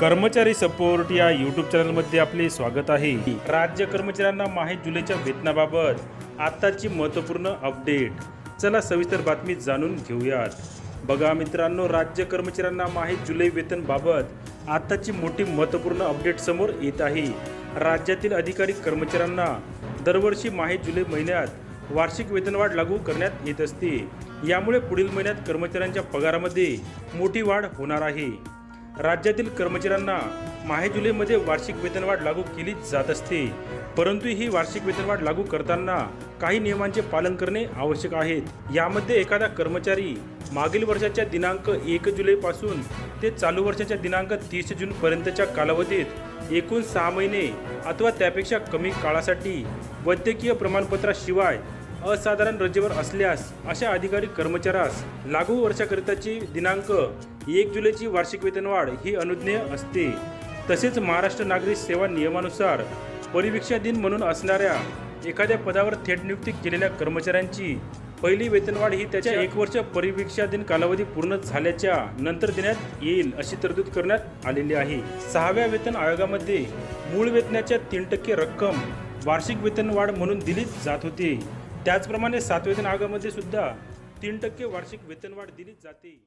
कर्मचारी सपोर्ट या यूट्यूब चॅनलमध्ये आपले स्वागत आहे। राज्य कर्मचाऱ्यांना माहे जुलैच्या वेतनाबाबत आताची महत्त्वपूर्ण अपडेट, चला सविस्तर बातमी जाणून घेऊयात। बघा मित्रांनो, राज्य कर्मचाऱ्यांना माहे जुलै वेतनबाबत आताची मोठी महत्त्वपूर्ण अपडेट समोर येत आहे। राज्यातील अधिकारी कर्मचाऱ्यांना दरवर्षी माहे जुलै महिन्यात वार्षिक वेतनवाढ लागू करण्यात येत असते। यामुळे पुढील महिन्यात कर्मचाऱ्यांच्या पगारामध्ये मोठी वाढ होणार आहे। राज्यातील कर्मचाऱ्यांना माहे जुलैमध्ये वार्षिक वेतनवाढ लागू केली जात असते, परंतु ही वार्षिक वेतनवाढ लागू करताना काही नियमांचे पालन करणे आवश्यक आहे। यामध्ये एखादा कर्मचारी मागील वर्षाच्या दिनांक 1 जुलैपासून ते चालू वर्षाच्या दिनांक 30 जून पर्यंतच्या कालावधीत एकूण 6 महिने अथवा त्यापेक्षा कमी काळासाठी वैद्यकीय प्रमाणपत्राशिवाय असाधारण रजेवर असल्यास अशा अधिकारी कर्मचाऱ्यास लागू वर्षाकरिताची दिनांक 1 जुलैची वार्षिक वेतनवाढ ही अनुज्ञेय असते। तसेच महाराष्ट्र नागरिक सेवा नियमानुसार परिवीक्षा दिन म्हणून असणाऱ्या एखाद्या पदावर थेट नियुक्ती केलेल्या कर्मचाऱ्यांची पहिली वेतनवाढ ही त्याच्या 1 वर्ष परिवीक्षा दिन कालावधी पूर्ण झाल्याच्या नंतर देण्यात येईल अशी तरतूद करण्यात आलेली आहे। 6व्या वेतन आयोगामध्ये मूळ वेतनाच्या 3% रक्कम वार्षिक वेतनवाढ म्हणून दिली जात होती। त्याचप्रमाणे 7 वेतन आयोगामध्ये सुद्धा 3% वार्षिक वेतनवाढ दिली जाते।